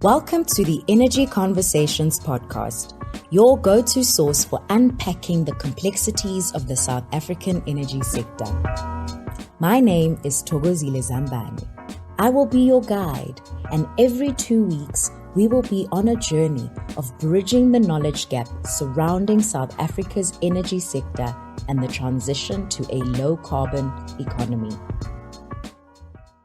Welcome to the Energy Conversations podcast, your go-to source for unpacking the complexities of the South African energy sector. My name is Thokozile Zambane. I will be your guide, and every 2 weeks, we will be on a journey of bridging the knowledge gap surrounding South Africa's energy sector and the transition to a low-carbon economy.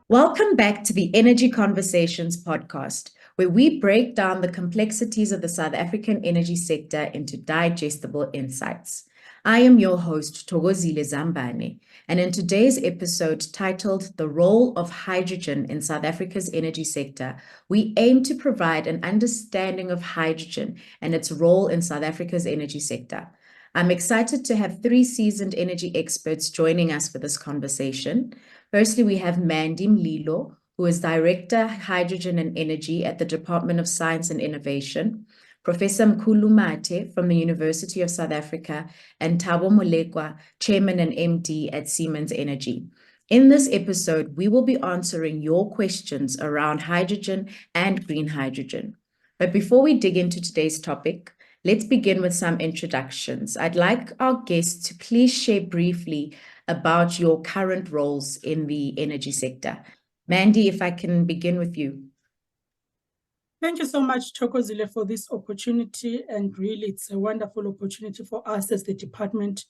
Welcome back to the Energy Conversations podcast, where we break down the complexities of the South African energy sector into digestible insights. I am your host, Thokozile Zambane, and in today's episode titled The Role of Hydrogen in South Africa's Energy Sector, we aim to provide an understanding of hydrogen and its role in South Africa's energy sector. I'm excited to have three seasoned energy experts joining us for this conversation. Firstly, we have Mandy Mlilo, who is Director, Hydrogen and Energy at the Department of Science and Innovation, Professor Mkhulu Mathe from the University of South Africa, and Thabo Molekoa, Chairman and MD at Siemens Energy. In this episode, we will be answering your questions around hydrogen and green hydrogen. But before we dig into today's topic, let's begin with some introductions. I'd like our guests to please share briefly about your current roles in the energy sector. Mandy, if I can begin with you. Thank you so much, Thokozile, for this opportunity. And really, it's a wonderful opportunity for us as the department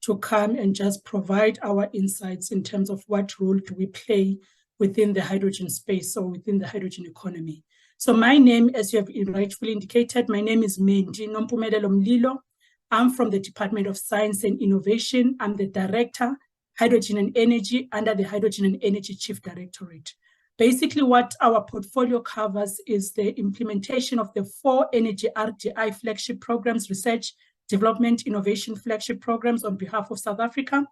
to come and just provide our insights in terms of what role do we play within the hydrogen space or within the hydrogen economy. So my name, as you have rightfully indicated, my name is Mandy Mlilo. I'm from the Department of Science and Innovation. I'm the Director, Hydrogen and Energy under the Hydrogen and Energy Chief Directorate. Basically, what our portfolio covers is the implementation of the 4 energy RDI flagship programs, research, development, innovation flagship programs on behalf of South Africa.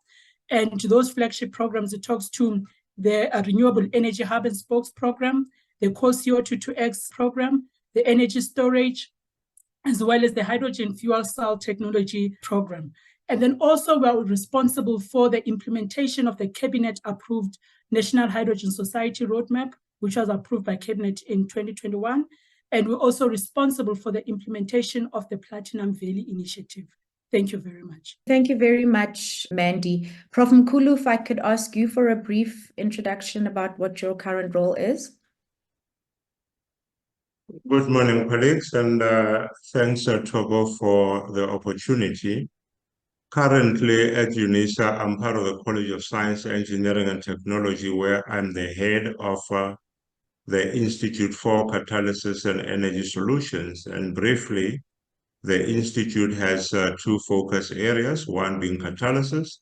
And those flagship programs, it talks to the Renewable Energy Hub and Spokes program, the CO2-2X program, the energy storage, as well as the hydrogen fuel cell technology program. And then also we are responsible for the implementation of the Cabinet-approved National Hydrogen Society Roadmap, which was approved by Cabinet in 2021. And we're also responsible for the implementation of the Platinum Valley Initiative. Thank you very much. Thank you very much, Mandy. Prof. Mkhulu, if I could ask you for a brief introduction about what your current role is. Good morning, colleagues, and thanks, Thabo, for the opportunity. Currently at UNISA, I'm part of the College of Science, Engineering and Technology, where I'm the head of the Institute for Catalysis and Energy Solutions. And briefly, the Institute has 2 focus areas, one being catalysis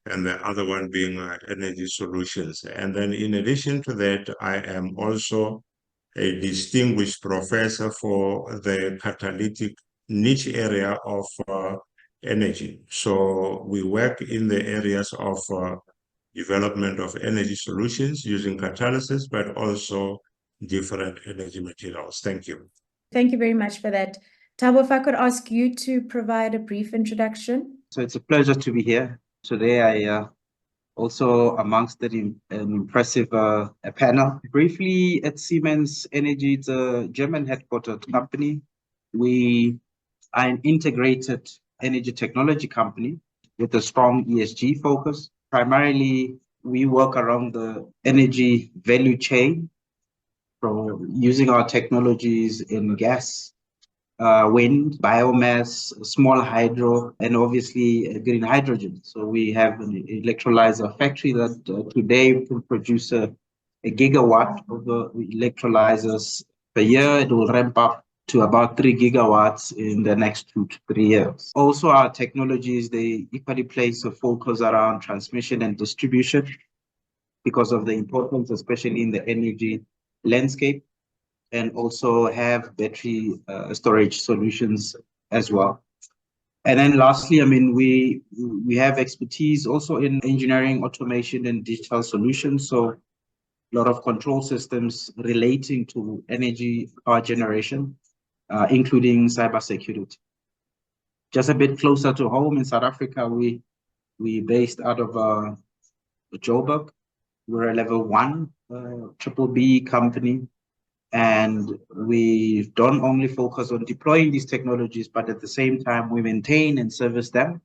and the other one being energy solutions. And then in addition to that, I am also a distinguished professor for the catalytic niche area of energy. So we work in the areas of development of energy solutions using catalysis, but also different energy materials. Thank you. Thank you very much for that. Thabo, if I could ask you to provide a brief introduction. So it's a pleasure to be here. Today I also amongst an impressive panel. Briefly, at Siemens Energy, it's a German headquartered company. We are an integrated energy technology company with a strong ESG focus. Primarily, we work around the energy value chain, from using our technologies in gas, wind, biomass, small hydro, and obviously green hydrogen. So we have an electrolyzer factory that today can produce a gigawatt of electrolyzers per year. It will ramp up to about 3 gigawatts in the next 2 to 3 years. Also, our technologies, they equally place a focus around transmission and distribution because of the importance, especially in the energy landscape, and also have battery storage solutions as well. And then lastly, I mean, we have expertise also in engineering, automation, and digital solutions. So a lot of control systems relating to energy power generation, including cybersecurity. Just a bit closer to home in South Africa, we based out of Joburg. We're a level 1 triple B company. And we don't only focus on deploying these technologies, but at the same time, we maintain and service them.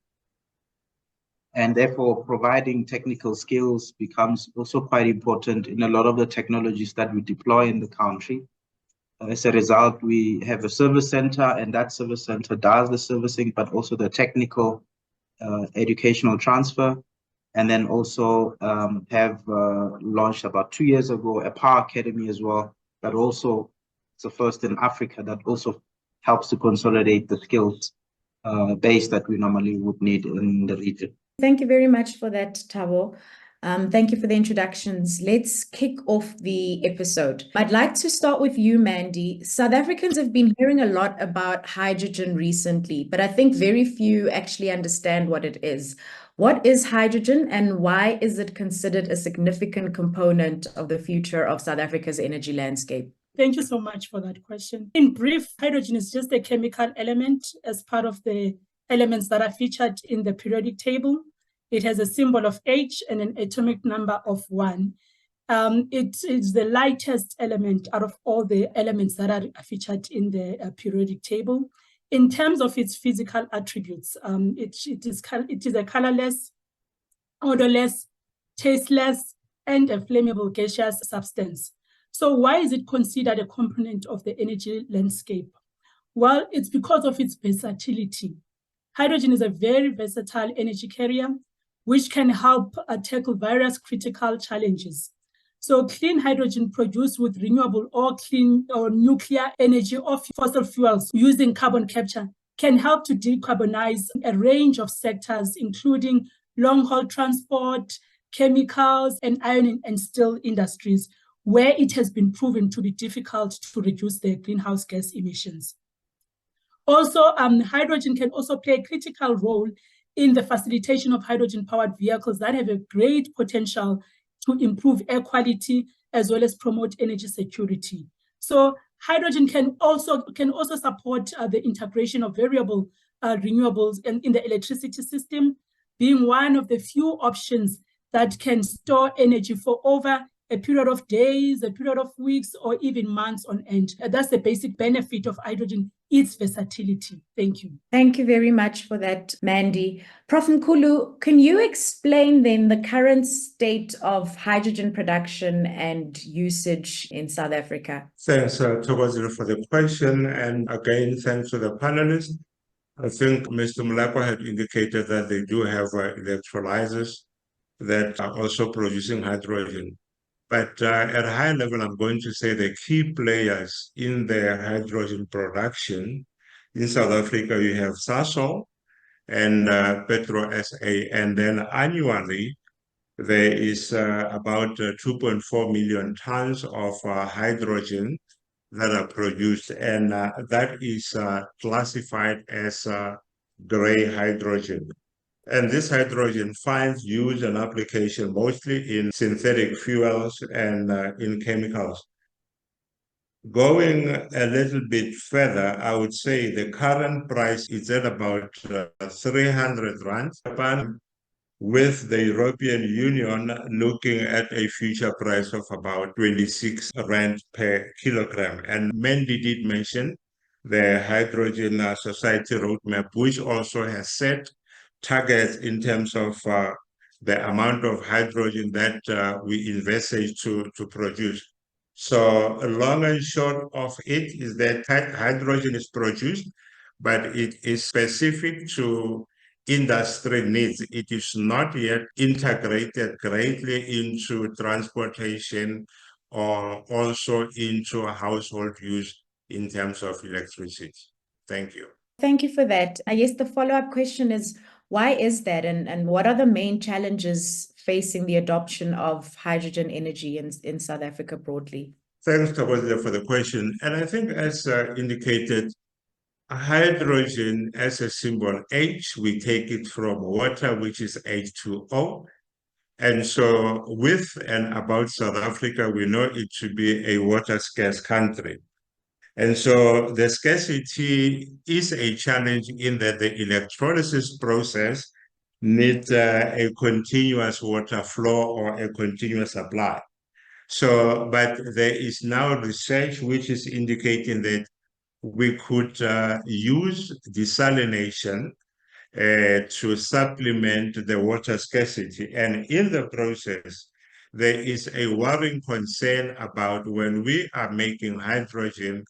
And therefore, providing technical skills becomes also quite important in a lot of the technologies that we deploy in the country. As a result, we have a service center, and that service center does the servicing, but also the technical educational transfer. And then also have launched about 2 years ago a Power Academy as well, that also is the first in Africa that also helps to consolidate the skills base that we normally would need in the region. Thank you very much for that, Thabo. Thank you for the introductions. Let's kick off the episode. I'd like to start with you, Mandy. South Africans have been hearing a lot about hydrogen recently, but I think very few actually understand what it is. What is hydrogen and why is it considered a significant component of the future of South Africa's energy landscape? Thank you so much for that question. In brief, hydrogen is just a chemical element as part of the elements that are featured in the periodic table. It has a symbol of H and an atomic number of 1. It is the lightest element out of all the elements that are featured in the periodic table. In terms of its physical attributes, it is a colorless, odorless, tasteless, and a flammable gaseous substance. So why is it considered a component of the energy landscape? Well, it's because of its versatility. Hydrogen is a very versatile energy carrier, which can help tackle various critical challenges. So clean hydrogen produced with renewable or clean or nuclear energy or fossil fuels using carbon capture can help to decarbonize a range of sectors, including long-haul transport, chemicals, and iron and steel industries, where it has been proven to be difficult to reduce their greenhouse gas emissions. Also, hydrogen can also play a critical role in the facilitation of hydrogen-powered vehicles that have a great potential to improve air quality as well as promote energy security. So hydrogen can also support the integration of variable renewables in the electricity system, being one of the few options that can store energy for over a period of days, a period of weeks, or even months on end. That's the basic benefit of hydrogen, its versatility. Thank you. Thank you very much for that, Mandy. Prof. Mkhulu, can you explain then the current state of hydrogen production and usage in South Africa? Thanks, Thokozile, for the question. And again, thanks to the panelists. I think Mr. Molekoa had indicated that they do have electrolyzers that are also producing hydrogen. But at a high level, I'm going to say the key players in the hydrogen production in South Africa, you have Sasol and Petro SA. And then annually, there is about 2.4 million tons of hydrogen that are produced. And that is classified as gray hydrogen. And this hydrogen finds use and application mostly in synthetic fuels and in chemicals. Going a little bit further, I would say the current price is at about 300 rand per ton, with the European Union looking at a future price of about 26 rand per kilogram. And Mandy did mention the Hydrogen Society Roadmap, which also has set targets in terms of the amount of hydrogen that we envisage to produce. So long and short of it is that hydrogen is produced, but it is specific to industry needs. It is not yet integrated greatly into transportation or also into household use in terms of electricity. Thank you. Thank you for that. I guess the follow-up question is, why is that, and what are the main challenges facing the adoption of hydrogen energy in South Africa broadly? Thanks, Thabo, for the question. And I think as indicated, hydrogen as a symbol H, we take it from water, which is H2O. And so with and about South Africa, we know it to be a water scarce country. And so the scarcity is a challenge in that the electrolysis process needs a continuous water flow or a continuous supply. So, but there is now research which is indicating that we could use desalination to supplement the water scarcity. And in the process, there is a worrying concern about when we are making hydrogen,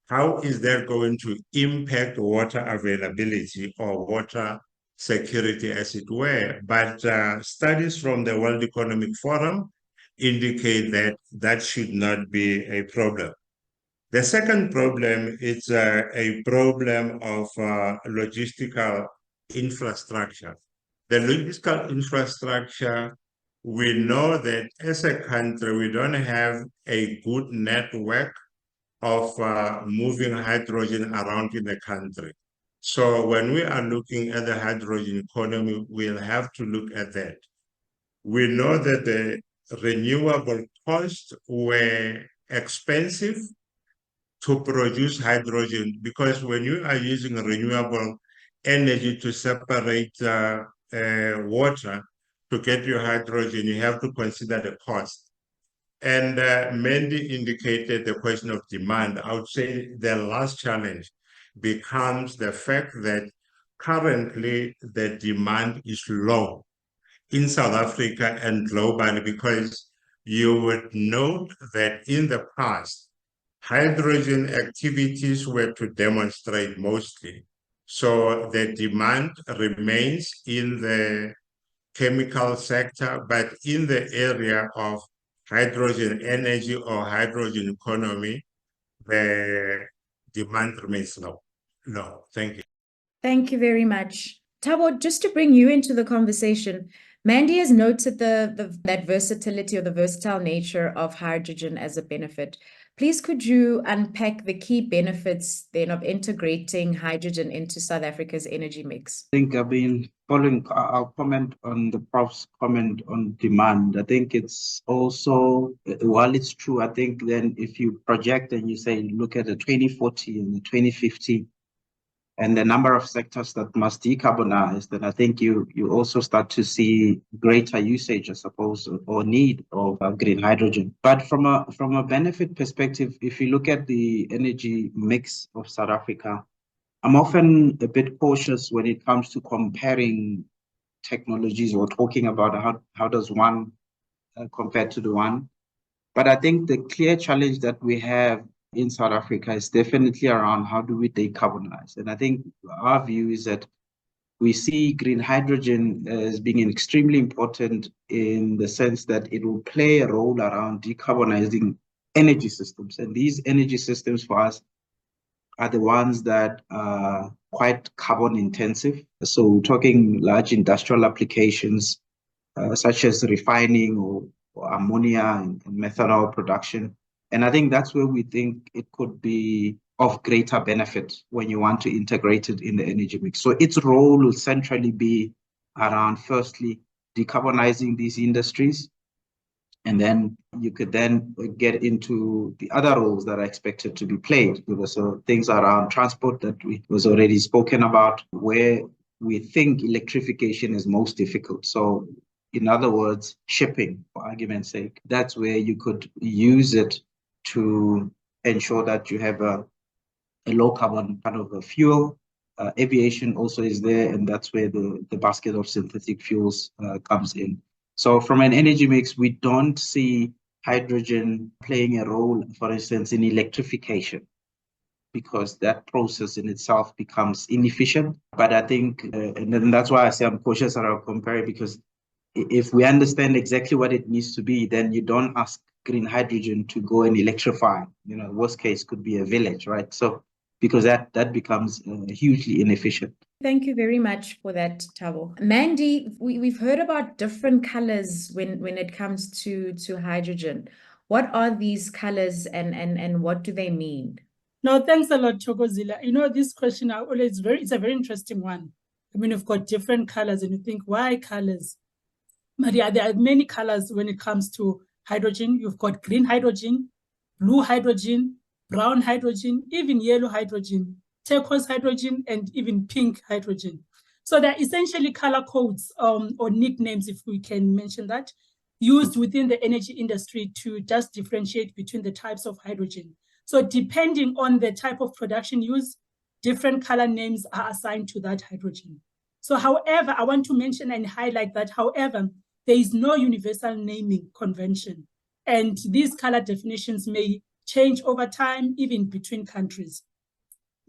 how is that going to impact water availability or water security, as it were? But studies from the World Economic Forum indicate that that should not be a problem. The second problem is a problem of logistical infrastructure. The logistical infrastructure, we know that as a country, we don't have a good network of moving hydrogen around in the country. So when we are looking at the hydrogen economy, we'll have to look at that. We know that the renewable costs were expensive to produce hydrogen, because when you are using renewable energy to separate water to get your hydrogen, you have to consider the cost. And Mandy indicated the question of demand. I would say the last challenge becomes the fact that currently the demand is low in South Africa and globally, because you would note that in the past, hydrogen activities were to demonstrate mostly. So the demand remains in the chemical sector, but in the area of hydrogen energy or hydrogen economy, the demand remains low. No, thank you. Thank you very much. Thabo, just to bring you into the conversation, Mandy has noted that versatility or the versatile nature of hydrogen as a benefit. Please, could you unpack the key benefits then of integrating hydrogen into South Africa's energy mix? I think I've been following our comment on the Prof's comment on demand. I think it's also, while it's true, I think then if you project and you say, look at the 2040 and the 2050, and the number of sectors that must decarbonize, then I think you also start to see greater usage, I suppose, or need of green hydrogen. But from a benefit perspective, if you look at the energy mix of South Africa, I'm often a bit cautious when it comes to comparing technologies or talking about how does one compare to the one. But I think the clear challenge that we have in South Africa is definitely around how do we decarbonize. And I think our view is that we see green hydrogen as being extremely important in the sense that it will play a role around decarbonizing energy systems. And these energy systems for us are the ones that are quite carbon intensive. So we're talking large industrial applications such as refining or ammonia and methanol production. And I think that's where we think it could be of greater benefit when you want to integrate it in the energy mix. So its role will centrally be around, firstly, decarbonizing these industries. And then you could then get into the other roles that are expected to be played. So things around transport that was already spoken about, where we think electrification is most difficult. So in other words, shipping, for argument's sake, that's where you could use it to ensure that you have a low carbon kind of a fuel. Aviation also is there, and that's where the basket of synthetic fuels comes in. So from an energy mix, we don't see hydrogen playing a role, for instance, in electrification, because that process in itself becomes inefficient. But I think, and then that's why I say I'm cautious around comparing, because if we understand exactly what it needs to be, then you don't ask green hydrogen to go and electrify. The worst case could be a village, right? So because that becomes hugely inefficient. Thank you very much for that, Thabo. Mandy, we've heard about different colors when it comes to hydrogen. What are these colors and what do they mean? No, thanks a lot, Thokozile. This question it's a very interesting one. I mean, we've got different colors and you think, why colors? But yeah, there are many colors when it comes to hydrogen. You've got green hydrogen, blue hydrogen, brown hydrogen, even yellow hydrogen, turquoise hydrogen, and even pink hydrogen. So they're essentially color codes or nicknames, if we can mention that. used within the energy industry to just differentiate between the types of hydrogen. So depending on the type of production used, different color names are assigned to that hydrogen. So however, I want to mention and highlight that, however, there is no universal naming convention. And these color definitions may change over time, even between countries.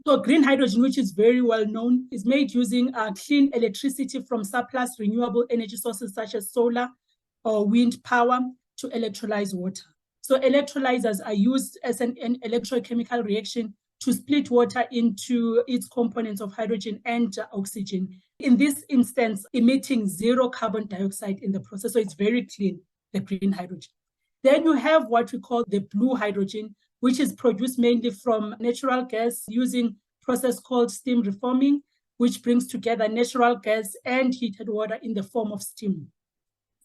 So green hydrogen, which is very well known, is made using clean electricity from surplus renewable energy sources such as solar or wind power to electrolyze water. So electrolyzers are used as an electrochemical reaction to split water into its components of hydrogen and oxygen. In this instance, emitting zero carbon dioxide in the process. So it's very clean, the green hydrogen. Then you have what we call the blue hydrogen, which is produced mainly from natural gas using a process called steam reforming, which brings together natural gas and heated water in the form of steam.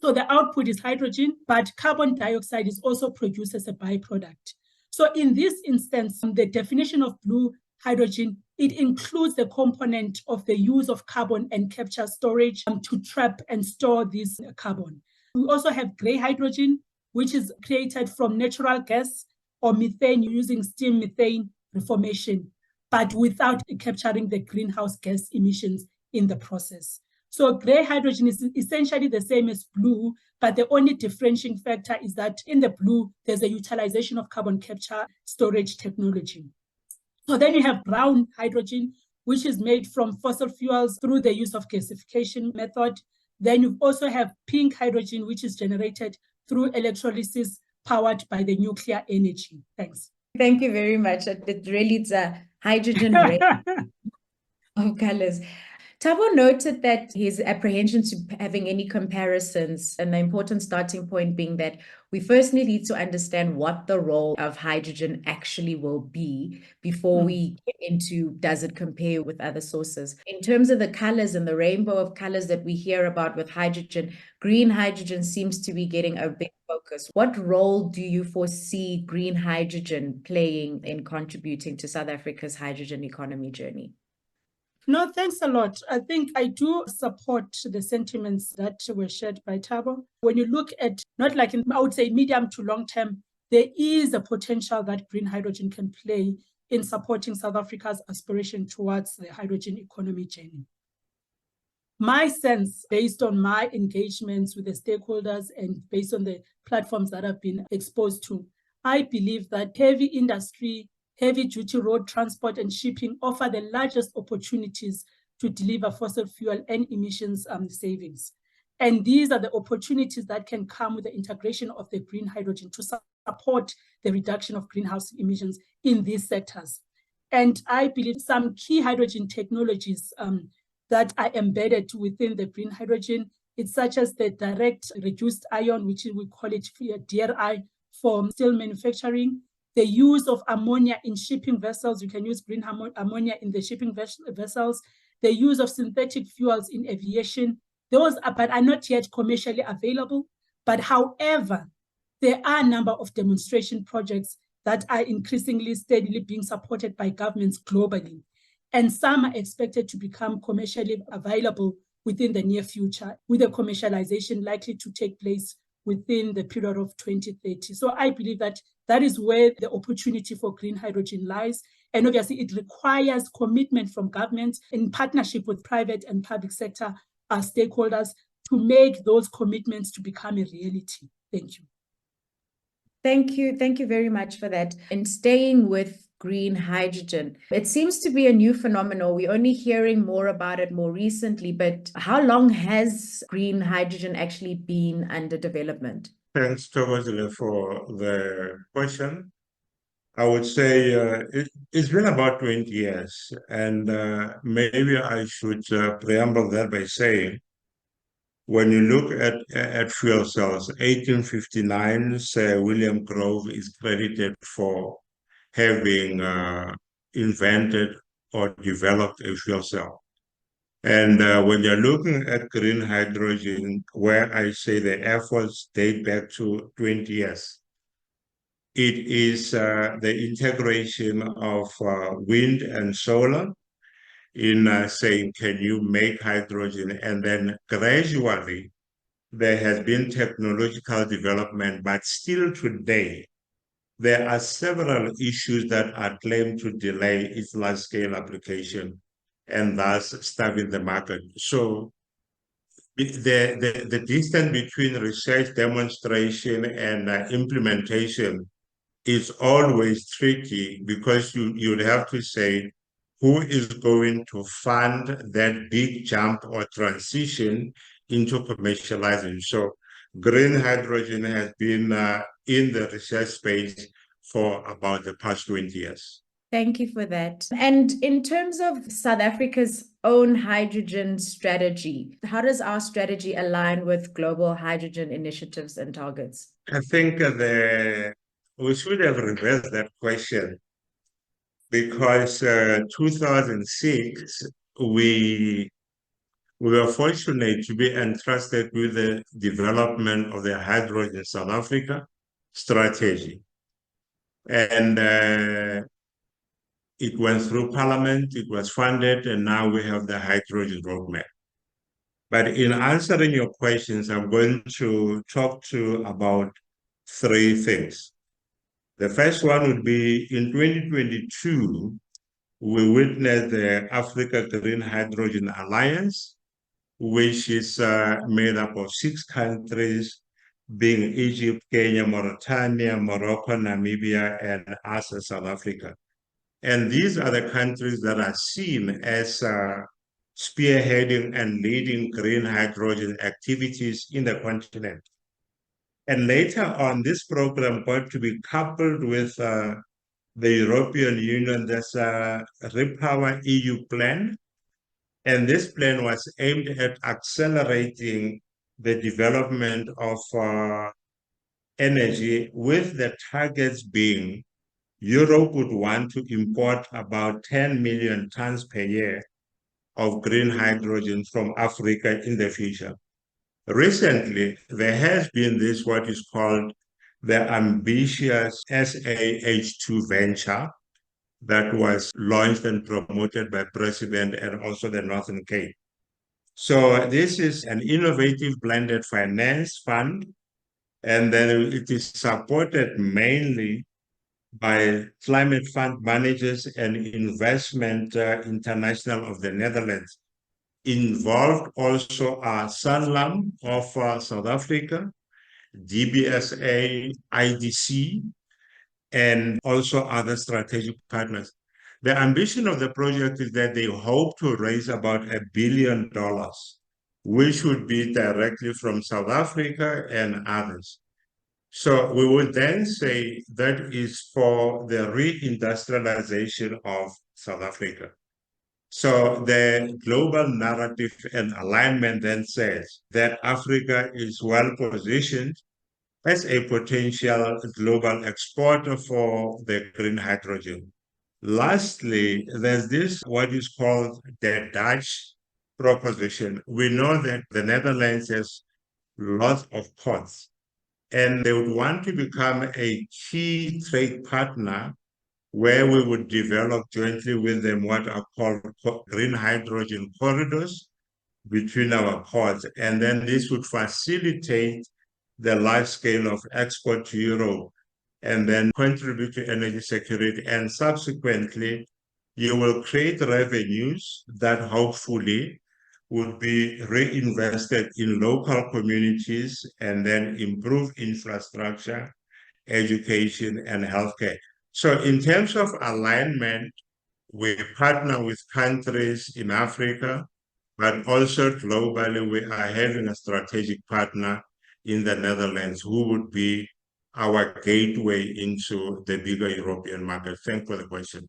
So the output is hydrogen, but carbon dioxide is also produced as a byproduct. So in this instance, the definition of blue hydrogen, it includes the component of the use of carbon and capture storage to trap and store this carbon. We also have gray hydrogen, which is created from natural gas or methane using steam methane reformation, but without capturing the greenhouse gas emissions in the process. So gray hydrogen is essentially the same as blue, but the only differentiating factor is that in the blue, there's a utilization of carbon capture storage technology. So then you have brown hydrogen, which is made from fossil fuels through the use of gasification method. Then you also have pink hydrogen, which is generated through electrolysis powered by the nuclear energy. Thanks. Thank you very much. It really is a hydrogen ray of colors. Thabo noted that his apprehension to having any comparisons, and the important starting point being that we firstly need to understand what the role of hydrogen actually will be before we get into does it compare with other sources. In terms of the colors and the rainbow of colors that we hear about with hydrogen, green hydrogen seems to be getting a big focus. What role do you foresee green hydrogen playing in contributing to South Africa's hydrogen economy journey? No, thanks a lot. I think I do support the sentiments that were shared by Thabo. When you look at, not like in, I would say, medium to long term, there is a potential that green hydrogen can play in supporting South Africa's aspiration towards the hydrogen economy journey. My sense, based on my engagements with the stakeholders and based on the platforms that I've been exposed to, I believe that heavy industry, heavy-duty road transport and shipping offer the largest opportunities to deliver fossil fuel and emissions savings. And these are the opportunities that can come with the integration of the green hydrogen to support the reduction of greenhouse emissions in these sectors. And I believe some key hydrogen technologies that are embedded within the green hydrogen, it's such as the direct reduced ion, which we call it DRI, for steel manufacturing, the use of ammonia in shipping vessels. You can use green ammonia in the shipping vessels, the use of synthetic fuels in aviation. Those are not yet commercially available, but however, there are a number of demonstration projects that are increasingly steadily being supported by governments globally. And some are expected to become commercially available within the near future, with the commercialization likely to take place within the period of 2030. So I believe that that is where the opportunity for green hydrogen lies. And obviously it requires commitment from government in partnership with private and public sector stakeholders to make those commitments to become a reality. Thank you. Thank you. Thank you very much for that. And staying with green hydrogen, it seems to be a new phenomenon. We're only hearing more about it more recently, but how long has green hydrogen actually been under development? Thanks, Thabo, for the question. I would say it's been about 20 years, and maybe I should preamble that by saying, when you look at fuel cells, 1859, Sir William Grove is credited for having invented or developed a fuel cell. And when you're looking at green hydrogen, where I say the efforts date back to 20 years, it is the integration of wind and solar in saying, can you make hydrogen? And then gradually there has been technological development, but still today, there are several issues that are claimed to delay its large-scale application and thus starving the market. So the distance between research demonstration and implementation is always tricky because you'd have to say who is going to fund that big jump or transition into commercializing. So green hydrogen has been in the research space for about the past 20 years. Thank you for that. And in terms of South Africa's own hydrogen strategy, how does our strategy align with global hydrogen initiatives and targets? I think we should have reversed that question because 2006, we were fortunate to be entrusted with the development of the Hydrogen South Africa strategy. And it went through Parliament, it was funded, and now we have the hydrogen roadmap. But in answering your questions, I'm going to talk about three things. The first one would be in 2022, we witnessed the Africa Green Hydrogen Alliance, which is made up of 6 countries, being Egypt, Kenya, Mauritania, Morocco, Namibia, and us, South Africa. And these are the countries that are seen as spearheading and leading green hydrogen activities in the continent. And later on, this program got to be coupled with the European Union, there's a Repower EU plan. And this plan was aimed at accelerating the development of energy, with the targets being Europe would want to import about 10 million tons per year of green hydrogen from Africa in the future. Recently, there has been this, what is called the ambitious SAH2 venture that was launched and promoted by President and also the Northern Cape. So this is an innovative blended finance fund, and then it is supported mainly by Climate Fund Managers and Investment International of the Netherlands. Involved also are Sanlam of South Africa, DBSA, IDC, and also other strategic partners. The ambition of the project is that they hope to raise about $1 billion, which would be directly from South Africa and others. So we would then say that is for the reindustrialization of South Africa. So the global narrative and alignment then says that Africa is well positioned as a potential global exporter for the green hydrogen. Lastly, there's this, what is called the Dutch proposition. We know that the Netherlands has lots of ports, and they would want to become a key trade partner where we would develop jointly with them what are called green hydrogen corridors between our ports. And then this would facilitate the large scale of export to Europe and then contribute to energy security. And subsequently, you will create revenues that hopefully would be reinvested in local communities and then improve infrastructure, education, and healthcare. So in terms of alignment, we partner with countries in Africa, but also globally, we are having a strategic partner in the Netherlands who would be our gateway into the bigger European market. Thank you for the question.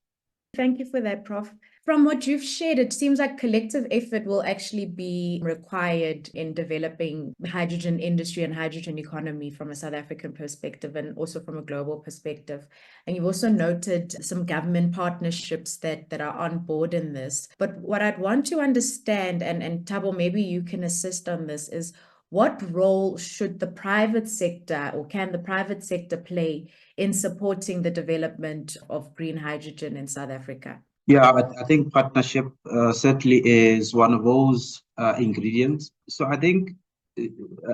Thank you for that, Prof. From what you've shared, it seems like collective effort will actually be required in developing the hydrogen industry and hydrogen economy from a South African perspective and also from a global perspective. And you've also noted some government partnerships that are on board in this. But what I'd want to understand, and Thabo, maybe you can assist on this, is what role should the private sector or can the private sector play in supporting the development of green hydrogen in South Africa? Yeah, I think partnership certainly is one of those ingredients. So I think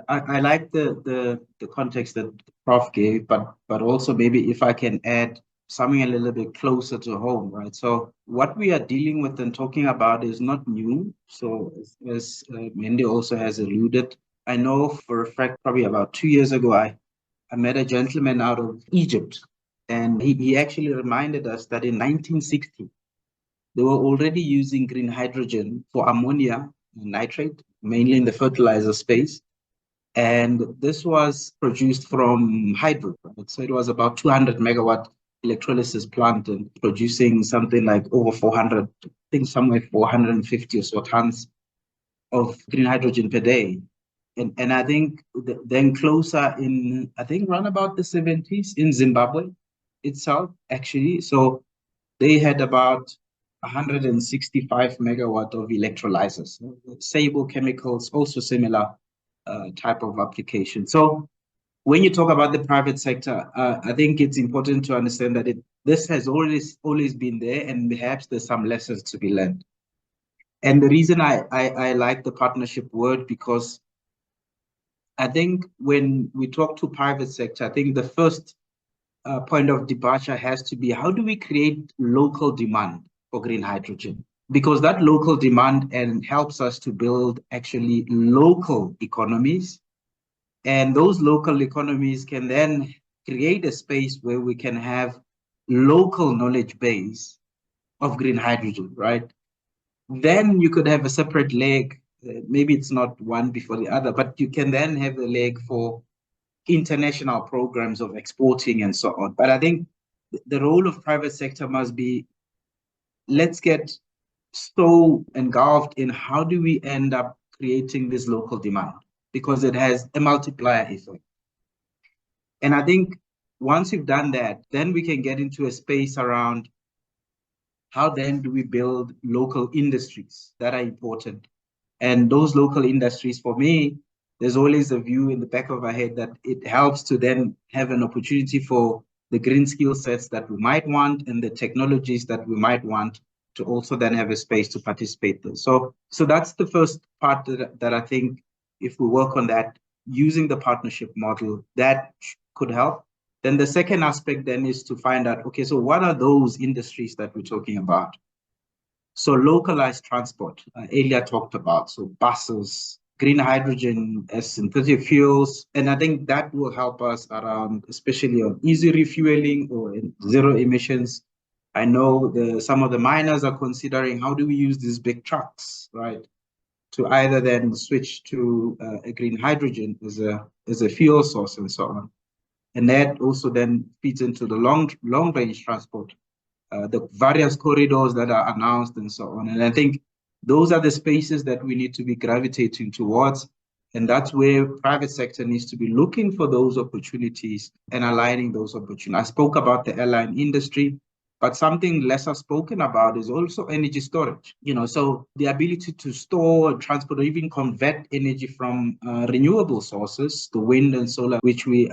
I like the context that Prof gave, but also maybe if I can add something a little bit closer to home, right? So what we are dealing with and talking about is not new. So as Mandy also has alluded, I know for a fact probably about 2 years ago, I met a gentleman out of Egypt, and he actually reminded us that in 1960, they were already using green hydrogen for ammonia and nitrate, mainly in the fertilizer space. And this was produced from hydro, right? So it was about 200 megawatt electrolysis plant and producing something like over 400, I think somewhere 450 or so tons of green hydrogen per day. And I think then closer in, I think around about the 70s in Zimbabwe itself, actually. So they had about 165 megawatt of electrolyzers. Sable chemicals, also similar type of application. So when you talk about the private sector, I think it's important to understand that this has always been there, and perhaps there's some lessons to be learned. And the reason I like the partnership word, because I think when we talk to private sector, I think the first point of departure has to be, how do we create local demand for green hydrogen? Because that local demand and helps us to build actually local economies. And those local economies can then create a space where we can have local knowledge base of green hydrogen, right? Then you could have a separate leg. Maybe it's not one before the other, but you can then have a leg for international programs of exporting and so on. But I think the role of private sector must be, let's get so engulfed in how do we end up creating this local demand, because it has a multiplier effect. And I think once you've done that, then we can get into a space around how then do we build local industries that are important. And those local industries, for me, there's always a view in the back of my head that it helps to then have an opportunity for the green skill sets that we might want and the technologies that we might want to also then have a space to participate in. So that's the first part that I think if we work on that, using the partnership model, that could help. Then the second aspect then is to find out, okay, so what are those industries that we're talking about? So localized transport, Elia talked about, so buses, green hydrogen as synthetic fuels. And I think that will help us around, especially on easy refueling or zero emissions. I know some of the miners are considering, how do we use these big trucks, right, to either then switch to a green hydrogen as a fuel source and so on. And that also then feeds into the long range transport, the various corridors that are announced and so on. And I think those are the spaces that we need to be gravitating towards. And that's where private sector needs to be looking for those opportunities and aligning those opportunities. I spoke about the airline industry, but something lesser spoken about is also energy storage. So the ability to store, transport, or even convert energy from renewable sources, the wind and solar, which we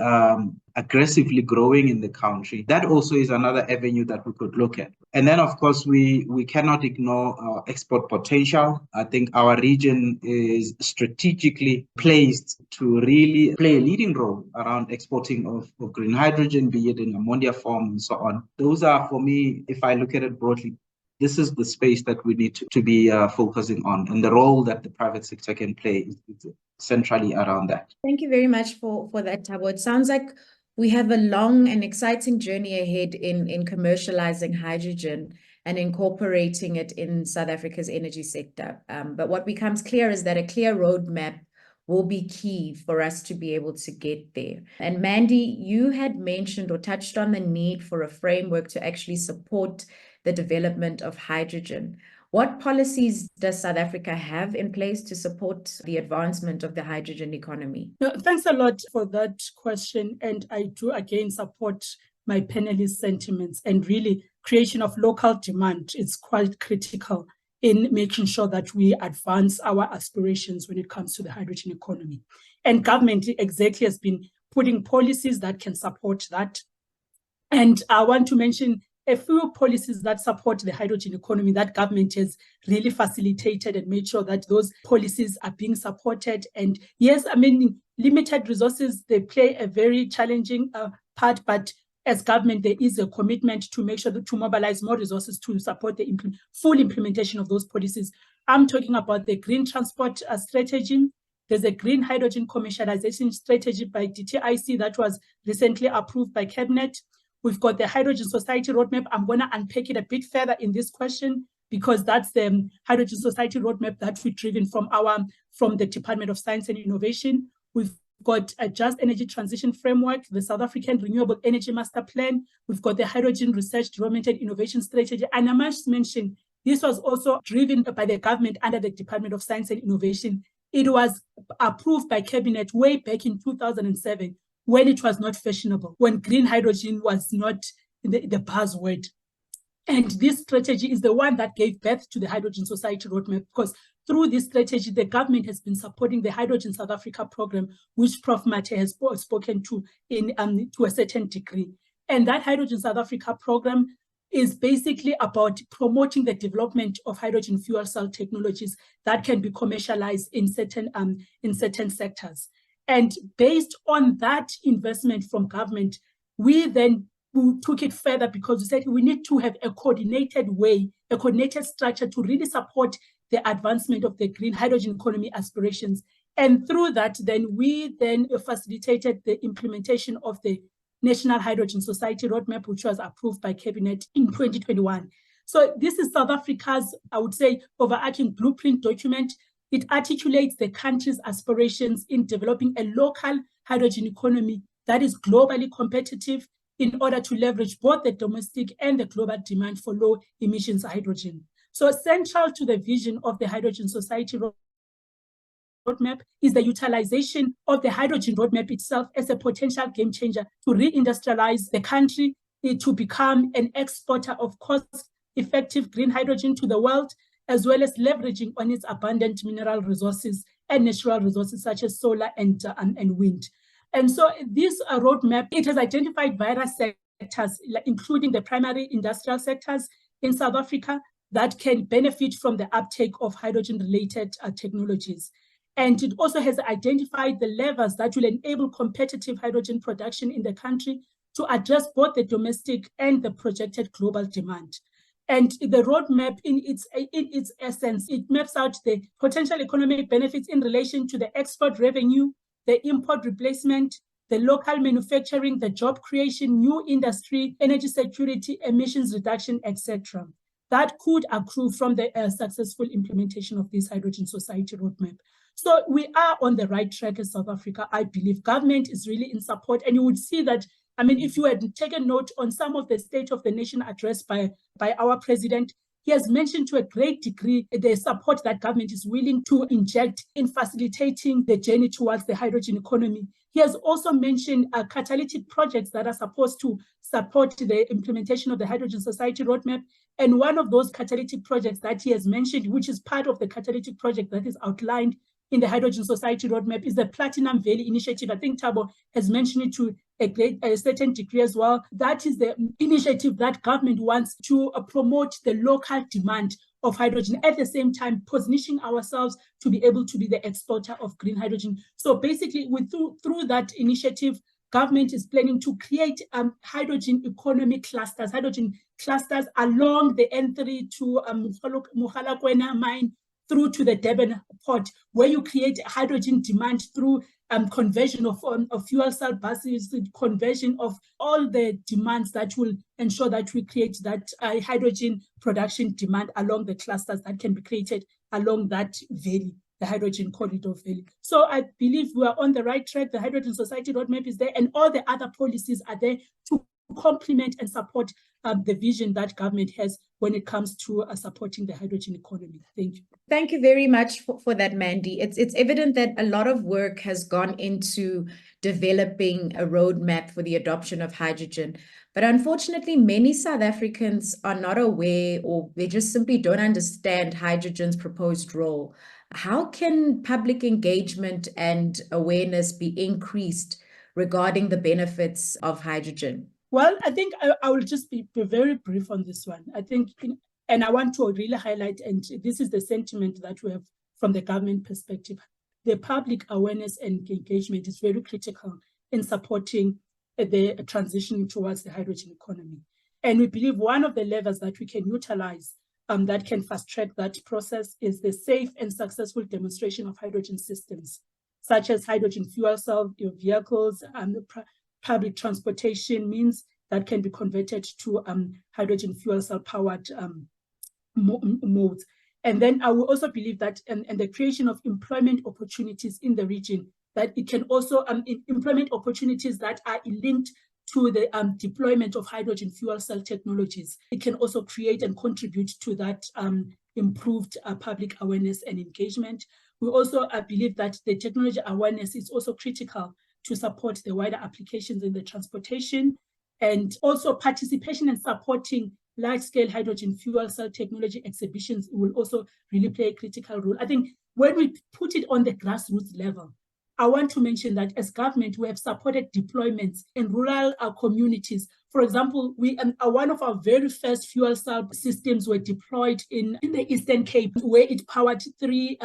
aggressively growing in the country. That also is another avenue that we could look at. And then, of course, we cannot ignore our export potential. I think our region is strategically placed to really play a leading role around exporting of green hydrogen, be it in ammonia form and so on. Those are, for me, if I look at it broadly, this is the space that we need to be focusing on, and the role that the private sector can play is centrally around that. Thank you very much for that, Thabo. It sounds like we have a long and exciting journey ahead in commercializing hydrogen and incorporating it in South Africa's energy sector. But what becomes clear is that a clear roadmap will be key for us to be able to get there. And Mandy, you had mentioned or touched on the need for a framework to actually support the development of hydrogen. What policies does South Africa have in place to support the advancement of the hydrogen economy? Thanks a lot for that question. And I do again support my panelist sentiments, and really creation of local demand is quite critical in making sure that we advance our aspirations when it comes to the hydrogen economy. And government exactly has been putting policies that can support that. And I want to mention a few policies that support the hydrogen economy that government has really facilitated and made sure that those policies are being supported. And yes, I mean, limited resources, they play a very challenging part, but as government, there is a commitment to make sure to mobilize more resources to support the full implementation of those policies. I'm talking about the green transport strategy. There's a green hydrogen commercialization strategy by DTIC that was recently approved by Cabinet. We've got the Hydrogen Society Roadmap. I'm going to unpack it a bit further in this question because that's the Hydrogen Society Roadmap that we've driven from the Department of Science and Innovation. We've got a Just Energy Transition Framework, the South African Renewable Energy Master Plan. We've got the Hydrogen Research, Development and Innovation Strategy. And I must mention, this was also driven by the government under the Department of Science and Innovation. It was approved by Cabinet way back in 2007 when it was not fashionable, when green hydrogen was not the buzzword. And this strategy is the one that gave birth to the Hydrogen Society Roadmap, because through this strategy, the government has been supporting the Hydrogen South Africa program, which Prof. Mathe has spoken to to a certain degree. And that Hydrogen South Africa program is basically about promoting the development of hydrogen fuel cell technologies that can be commercialized in certain sectors. And based on that investment from government, we then took it further because we said we need to have a coordinated way, a coordinated structure to really support the advancement of the green hydrogen economy aspirations. And through that, we facilitated the implementation of the National Hydrogen Society Roadmap, which was approved by Cabinet in 2021. So this is South Africa's, I would say, overarching blueprint document. It articulates the country's aspirations in developing a local hydrogen economy that is globally competitive in order to leverage both the domestic and the global demand for low emissions hydrogen. So central to the vision of the Hydrogen Society Roadmap is the utilization of the hydrogen roadmap itself as a potential game changer to reindustrialize the country, to become an exporter of cost-effective green hydrogen to the world, as well as leveraging on its abundant mineral resources and natural resources such as solar and wind. And so this roadmap, it has identified various sectors, including the primary industrial sectors in South Africa that can benefit from the uptake of hydrogen-related technologies. And it also has identified the levers that will enable competitive hydrogen production in the country to address both the domestic and the projected global demand. And the roadmap, in its essence, it maps out the potential economic benefits in relation to the export revenue, the import replacement, the local manufacturing, the job creation, new industry, energy security, emissions reduction, etc. That could accrue from the successful implementation of this Hydrogen Society Roadmap. So we are on the right track in South Africa. I believe government is really in support, and you would see that. I mean, if you had taken note on some of the State of the Nation address by our president, he has mentioned to a great degree the support that government is willing to inject in facilitating the journey towards the hydrogen economy. He has also mentioned catalytic projects that are supposed to support the implementation of the Hydrogen Society Roadmap. And one of those catalytic projects that he has mentioned, which is part of the catalytic project that is outlined in the Hydrogen Society Roadmap, is the Platinum Valley Initiative. I think Thabo has mentioned it to a certain degree as well. That is the initiative that government wants to promote the local demand of hydrogen, at the same time positioning ourselves to be able to be the exporter of green hydrogen. So basically, through that initiative, government is planning to create hydrogen economy clusters, along the N3 to Molekoa mine through to the Durban port, where you create hydrogen demand through conversion of fuel cell buses, conversion of all the demands that will ensure that we create that hydrogen production demand along the clusters that can be created along that valley, the hydrogen corridor valley. So I believe we are on the right track. The Hydrogen Society Roadmap is there, and all the other policies are there to complement and support the vision that government has when it comes to supporting the hydrogen economy. Thank you. Thank you very much for that, Mandy. It's evident that a lot of work has gone into developing a roadmap for the adoption of hydrogen. But unfortunately, many South Africans are not aware, or they just simply don't understand hydrogen's proposed role. How can public engagement and awareness be increased regarding the benefits of hydrogen? Well, I think I will just be very brief on this one. I think, and I want to really highlight, and this is the sentiment that we have from the government perspective, the public awareness and engagement is very critical in supporting the transition towards the hydrogen economy. And we believe one of the levers that we can utilize that can fast track that process is the safe and successful demonstration of hydrogen systems, such as hydrogen fuel cell vehicles and public transportation means that can be converted to hydrogen fuel cell powered modes. And then I will also believe that and the creation of employment opportunities in the region, that it can also employment opportunities that are linked to the deployment of hydrogen fuel cell technologies. It can also create and contribute to that improved public awareness and engagement. We also believe that the technology awareness is also critical to support the wider applications in the transportation, and also participation and supporting large-scale hydrogen fuel cell technology exhibitions will also really play a critical role. I think when we put it on the grassroots level, I want to mention that as government, we have supported deployments in rural communities. For example, one of our very first fuel cell systems were deployed in the Eastern Cape, where it powered three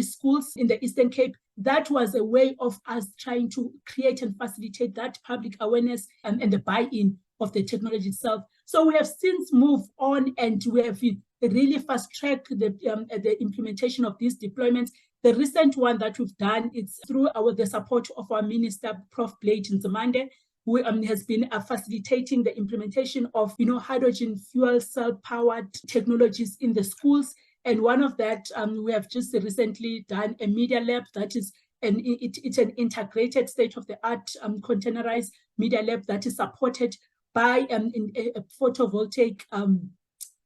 schools in the Eastern Cape. That was a way of us trying to create and facilitate that public awareness and the buy-in of the technology itself. So we have since moved on, and we have really fast-tracked the implementation of these deployments. The recent one that we've done is through the support of our Minister, Prof. Blade Nzimande, who has been facilitating the implementation of hydrogen fuel cell powered technologies in the schools. And one of that, we have just recently done a media lab that is it's an integrated state-of-the-art containerized media lab that is supported by a photovoltaic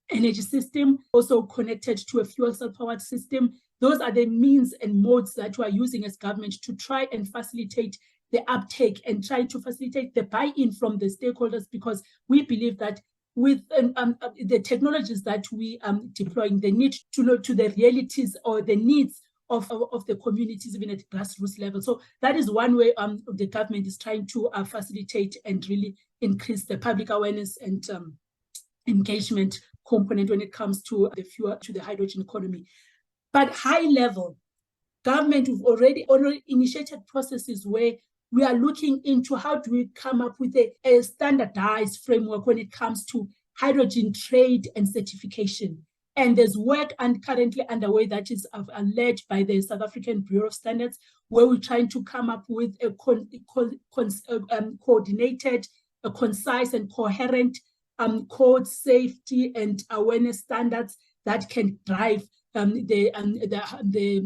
energy system, also connected to a fuel cell powered system. Those are the means and modes that we are using as government to try and facilitate the uptake and try to facilitate the buy-in from the stakeholders, because we believe that with the technologies that we are deploying, they need to know to the realities or the needs of the communities, even at grassroots level. So that is one way the government is trying to facilitate and really increase the public awareness and engagement component when it comes to the hydrogen economy. But high level, government, we've already initiated processes where we are looking into how do we come up with a standardized framework when it comes to hydrogen trade and certification. And there's work currently underway that is led by the South African Bureau of Standards, where we're trying to come up with a coordinated, concise and coherent code, safety and awareness standards that can drive the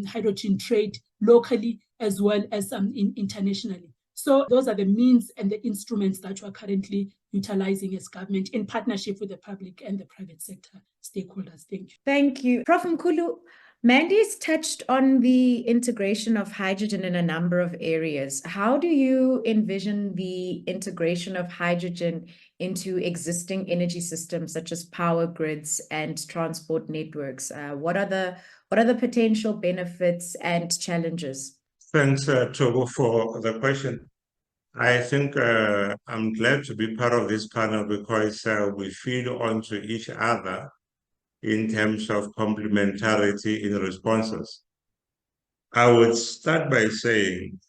hydrogen trade locally as well as internationally. So those are the means and the instruments that we are currently utilizing as government in partnership with the public and the private sector stakeholders. Thank you. Thank you. Prof. Mkhulu, Mandy's touched on the integration of hydrogen in a number of areas. How do you envision the integration of hydrogen into existing energy systems such as power grids and transport networks? What are the potential benefits and challenges? Thanks, Thabo, for the question. I think I'm glad to be part of this panel because we feed onto each other in terms of complementarity in responses. I would start by saying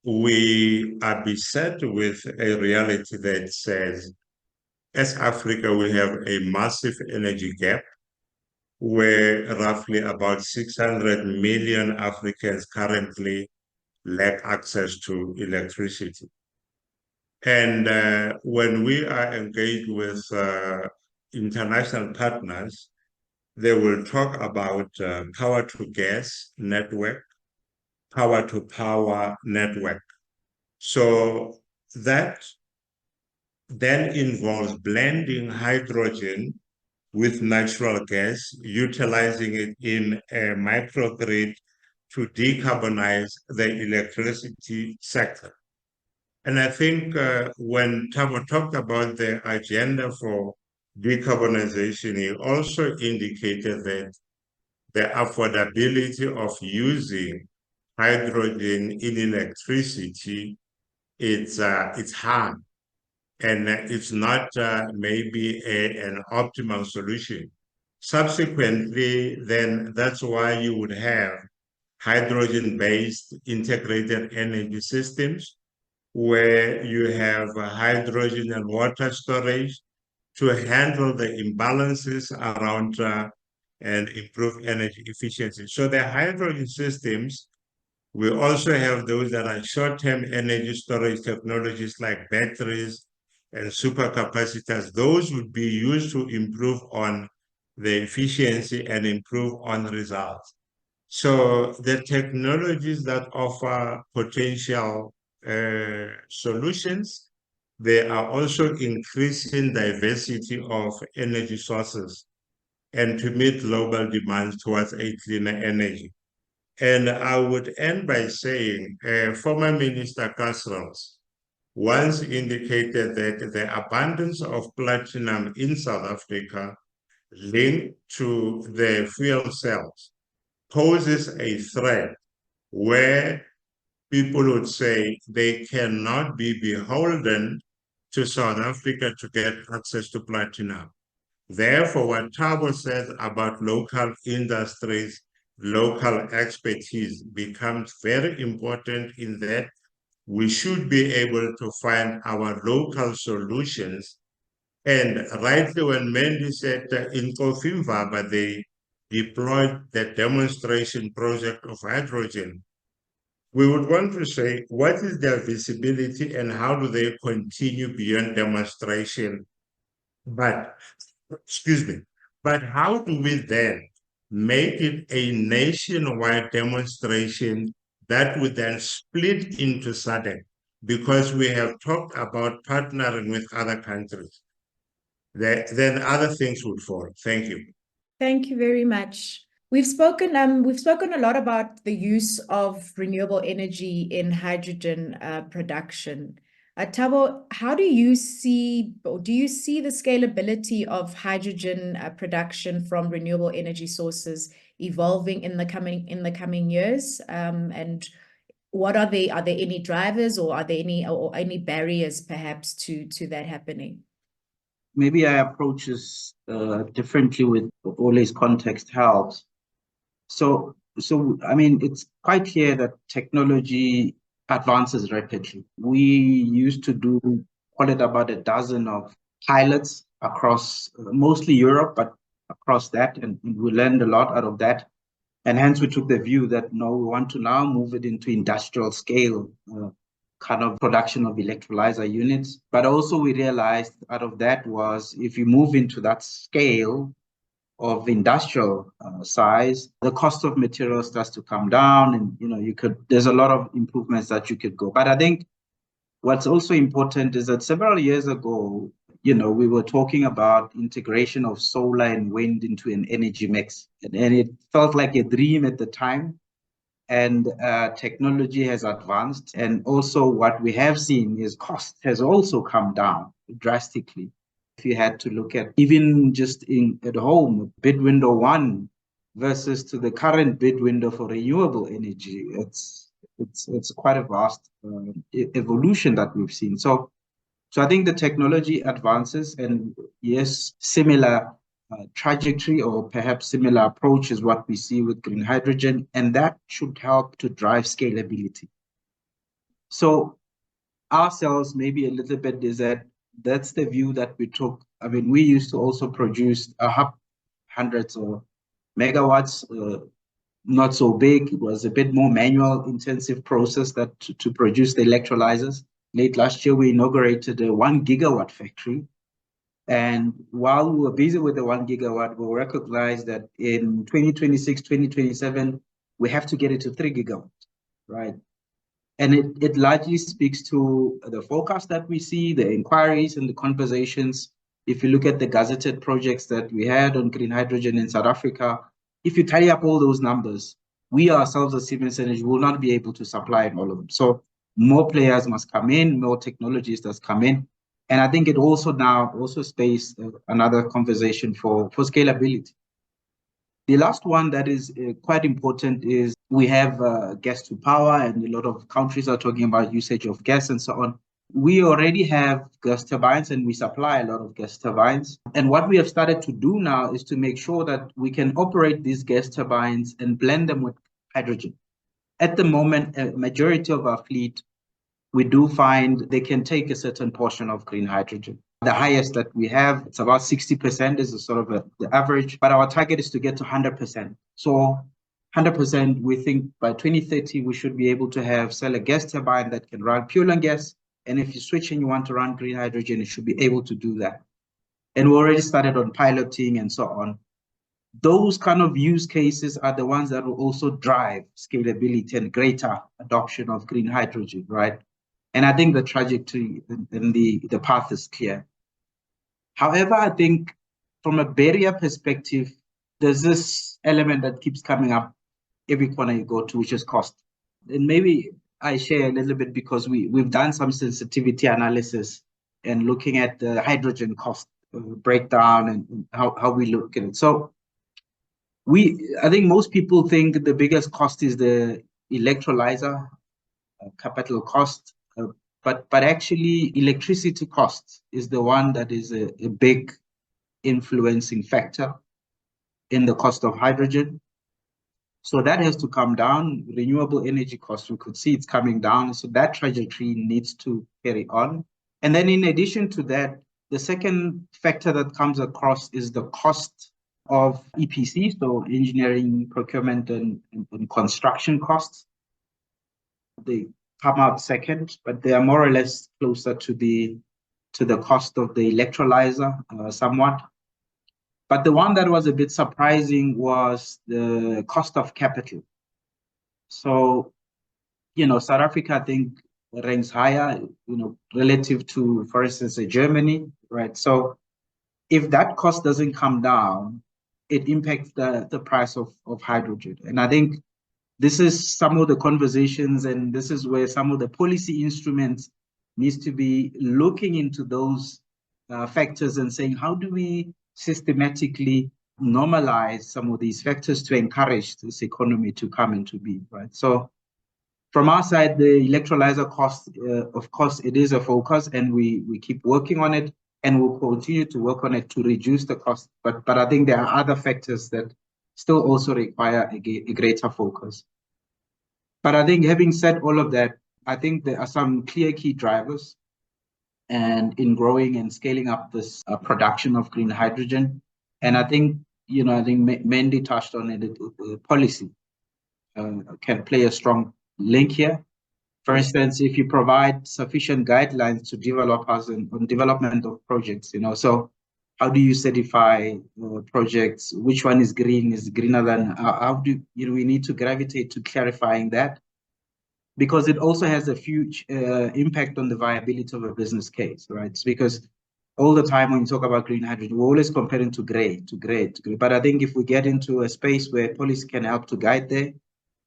we are beset with a reality that says, as Africa, we have a massive energy gap where roughly about 600 million Africans currently lack access to electricity. And when we are engaged with international partners, they will talk about power to gas network, power to power network. So that then involves blending hydrogen with natural gas, utilizing it in a microgrid to decarbonize the electricity sector. And I think when Thabo talked about the agenda for decarbonization, he also indicated that the affordability of using hydrogen in electricity, it's hard. and it's not maybe an optimal solution. Subsequently, then that's why you would have hydrogen-based integrated energy systems where you have hydrogen and water storage to handle the imbalances around and improve energy efficiency. So the hydrogen systems, we also have those that are short-term energy storage technologies like batteries and supercapacitors. Those would be used to improve on the efficiency and improve on results. So the technologies that offer potential solutions, they are also increasing diversity of energy sources and to meet global demands towards a cleaner energy. And I would end by saying, former Minister Casrals once indicated that the abundance of platinum in South Africa linked to the fuel cells poses a threat where people would say they cannot be beholden to South Africa to get access to platinum. Therefore, what Thabo said about local industries, local expertise becomes very important in that we should be able to find our local solutions. And rightly when Mandy said in Kofimvaba, they deployed the demonstration project of hydrogen, we would want to say, what is their visibility and how do they continue beyond demonstration? But, excuse me, but how do we then make it a nationwide demonstration that would then split into SADC? Because we have talked about partnering with other countries. Then other things would follow. Thank you. Thank you very much. We've spoken a lot about the use of renewable energy in hydrogen production. Thabo, how do you see the scalability of hydrogen production from renewable energy sources evolving in the coming years? And what are there any drivers or are there any barriers perhaps to that happening? Maybe I approach this differently with always context helps. So I mean, it's quite clear that technology advances rapidly. We used to do, call it about a dozen of pilots across mostly Europe, but across that, and we learned a lot out of that. And hence we took the view that no, we want to now move it into industrial scale kind of production of electrolyzer units. But also we realized out of that was if you move into that scale of industrial size, the cost of materials starts to come down, and there's a lot of improvements that you could go. But I think what's also important is that several years ago, we were talking about integration of solar and wind into an energy mix, and it felt like a dream at the time. And technology has advanced, and also what we have seen is cost has also come down drastically. If you had to look at even just at home, bid window 1 versus to the current bid window for renewable energy, it's quite a vast evolution that we've seen. So I think the technology advances, and yes, similar trajectory or perhaps similar approach is what we see with green hydrogen, and that should help to drive scalability. So ourselves, maybe a little bit is that's the view that we took. I mean, we used to also produce hundreds of megawatts, not so big. It was a bit more manual intensive process that to produce the electrolyzers. Late last year, we inaugurated a 1 gigawatt factory. And while we were busy with the 1 gigawatt, we recognized that in 2026, 2027, we have to get it to 3 gigawatts, right? And it largely speaks to the forecast that we see, the inquiries and the conversations. If you look at the gazetted projects that we had on green hydrogen in South Africa, if you tally up all those numbers, we ourselves as Siemens Energy will not be able to supply all of them. So more players must come in, more technologies must come in. And I think it also space another conversation for scalability. The last one that is quite important is we have gas to power, and a lot of countries are talking about usage of gas and so on. we already have gas turbines and we supply a lot of gas turbines. And what we have started to do now is to make sure that we can operate these gas turbines and blend them with hydrogen. At the moment, a majority of our fleet, we do find they can take a certain portion of green hydrogen. The highest that we have, it's about 60% is the average, but our target is to get to 100%. So 100%, we think by 2030, we should be able to sell a gas turbine that can run fuel and gas. And if you switch and you want to run green hydrogen, it should be able to do that. And we already started on piloting and so on. Those kind of use cases are the ones that will also drive scalability and greater adoption of green hydrogen, right? And I think the trajectory and the path is clear. However, I think from a barrier perspective, there's this element that keeps coming up every corner you go to, which is cost. And maybe I share a little bit because we've done some sensitivity analysis and looking at the hydrogen cost breakdown and how we look at it. So I think most people think the biggest cost is the electrolyzer capital cost, but actually electricity cost is the one that is a big influencing factor in the cost of hydrogen. So that has to come down. Renewable energy costs, we could see it's coming down. So that trajectory needs to carry on. And then in addition to that, the second factor that comes across is the cost of EPC, so engineering, procurement, and construction costs. They come out second, but they are more or less closer to the cost of the electrolyzer somewhat. But the one that was a bit surprising was the cost of capital. So, South Africa, I think, ranks higher, relative to, for instance, Germany, right? So if that cost doesn't come down, it impacts the price of hydrogen. And I think this is some of the conversations, and this is where some of the policy instruments needs to be looking into those factors and saying, how do we systematically normalize some of these factors to encourage this economy to come into being, right? So from our side, the electrolyzer cost, of course, it is a focus, and we keep working on it, and we'll continue to work on it to reduce the cost. But I think there are other factors that still also require a greater focus. But I think having said all of that, I think there are some clear key drivers and in growing and scaling up this production of green hydrogen. And I think, Mandy touched on it, policy can play a strong link here. For instance, if you provide sufficient guidelines to developers on development of projects, so how do you certify projects? Which one is green, is greener than, how do we need to gravitate to clarifying that? Because it also has a huge impact on the viability of a business case, right? It's because all the time when you talk about green hydrogen, we're always comparing to gray. But I think if we get into a space where policy can help to guide there,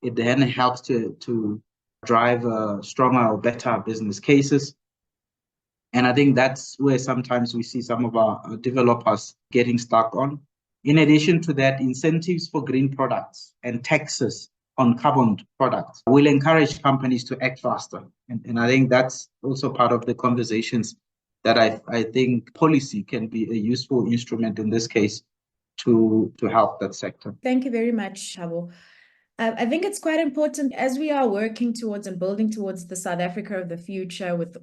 it then helps to drive stronger or better business cases. And I think that's where sometimes we see some of our developers getting stuck on. In addition to that, incentives for green products and taxes on carbon products will encourage companies to act faster. And I think that's also part of the conversations that I think policy can be a useful instrument in this case to help that sector. Thank you very much, Thabo. I think it's quite important as we are working towards and building towards the South Africa of the future with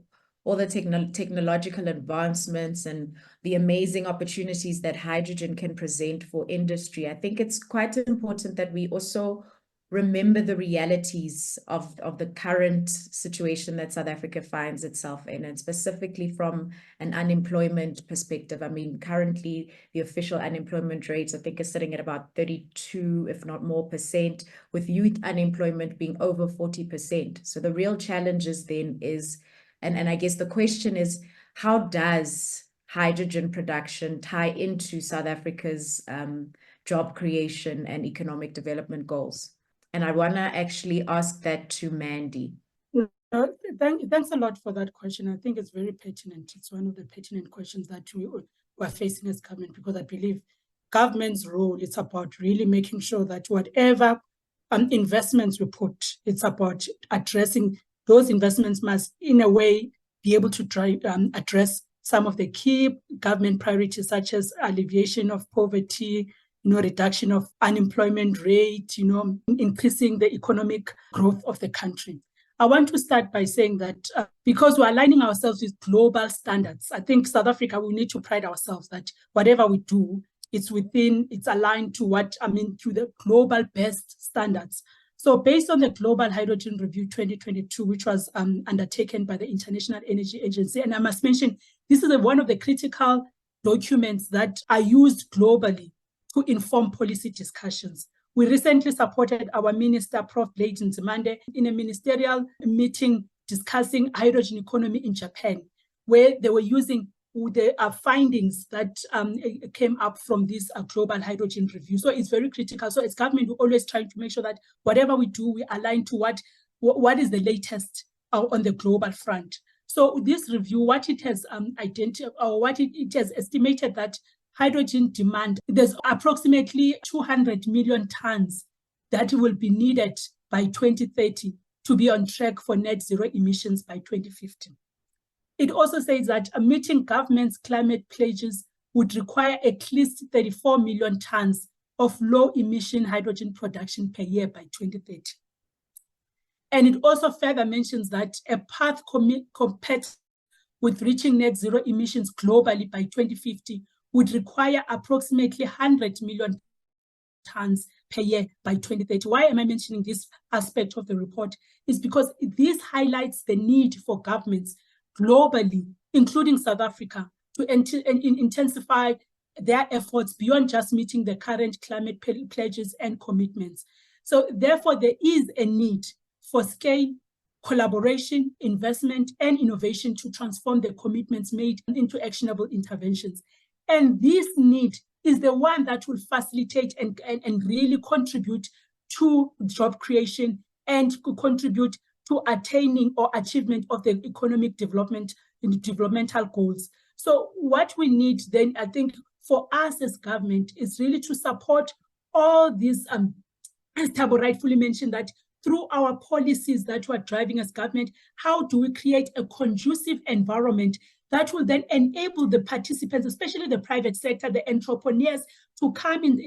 all the technological advancements and the amazing opportunities that hydrogen can present for industry. I think it's quite important that we also remember the realities of the current situation that South Africa finds itself in, and specifically from an unemployment perspective. I mean, currently the official unemployment rates, I think, is sitting at about 32, if not more %, with youth unemployment being over 40%. So the real challenges then is, and I guess the question is, how does hydrogen production tie into South Africa's job creation and economic development goals? And I want to actually ask that to Mandy. Thanks a lot for that question. I think it's very pertinent. It's one of the pertinent questions that we're facing as government, because I believe government's role is about really making sure that whatever investments we put, it's about addressing those investments must, in a way, be able to address some of the key government priorities, such as alleviation of poverty, reduction of unemployment rate, increasing the economic growth of the country. I want to start by saying that because we're aligning ourselves with global standards, I think South Africa, we need to pride ourselves that whatever we do, it's aligned to to the global best standards. So based on the Global Hydrogen Review 2022, which was undertaken by the International Energy Agency, and I must mention, this is one of the critical documents that are used globally to inform policy discussions. We recently supported our Minister, Prof. Leighton Nzimande, in a ministerial meeting discussing hydrogen economy in Japan, where they were using the findings that came up from this global hydrogen review. So it's very critical. So as government, we're always trying to make sure that whatever we do, we align to what is the latest on the global front. So this review, what it has identified, or what it has estimated, that hydrogen demand, there's approximately 200 million tons that will be needed by 2030 to be on track for net zero emissions by 2050. It also says that meeting government's climate pledges would require at least 34 million tons of low emission hydrogen production per year by 2030. And it also further mentions that a path compatible with reaching net zero emissions globally by 2050 would require approximately 100 million tons per year by 2030. Why am I mentioning this aspect of the report? Is because this highlights the need for governments globally, including South Africa, to intensify their efforts beyond just meeting the current climate pledges and commitments. So therefore, there is a need for scale, collaboration, investment, and innovation to transform the commitments made into actionable interventions. And this need is the one that will facilitate and really contribute to job creation and contribute to attaining or achievement of the economic development and developmental goals. So what we need then, I think, for us as government is really to support all these, as Thabo rightfully mentioned, that through our policies that we're driving as government, how do we create a conducive environment that will then enable the participants, especially the private sector, the entrepreneurs, to come and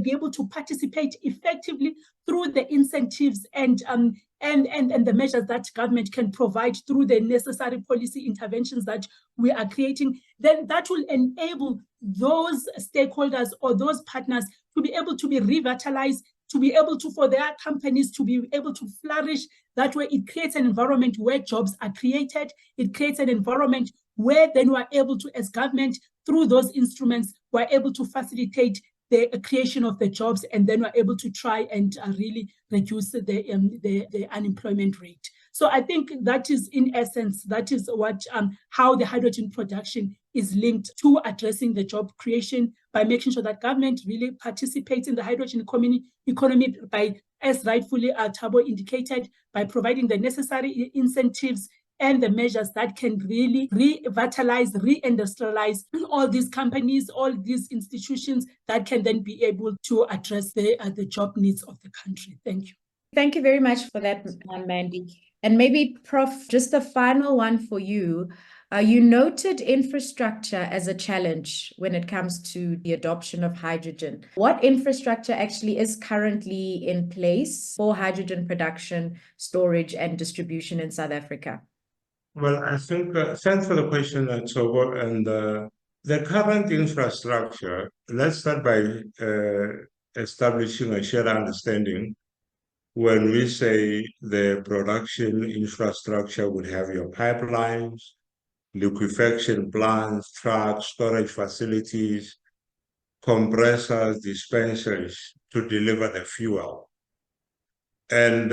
be able to participate effectively through the incentives and the measures that government can provide through the necessary policy interventions that we are creating. Then that will enable those stakeholders or those partners to be able to be revitalized, to be able to, for their companies to be able to flourish. That way it creates an environment where jobs are created. It creates an environment where then we're able to, as government, through those instruments, we're able to facilitate the creation of the jobs, and then we're able to try and really reduce the unemployment rate. So I think that is, in essence, that is what how the hydrogen production is linked to addressing the job creation, by making sure that government really participates in the hydrogen economy by, as rightfully Thabo indicated, by providing the necessary incentives and the measures that can really revitalize, reindustrialize all these companies, all these institutions that can then be able to address the job needs of the country. Thank you. Thank you very much for that, Mandy. And maybe, Prof, just a final one for you. You noted infrastructure as a challenge when it comes to the adoption of hydrogen. What infrastructure actually is currently in place for hydrogen production, storage, and distribution in South Africa? Well, I think, thanks for the question, Thabo. And the current infrastructure, let's start by establishing a shared understanding. When we say the production infrastructure would have your pipelines, liquefaction plants, trucks, storage facilities, compressors, dispensers to deliver the fuel. And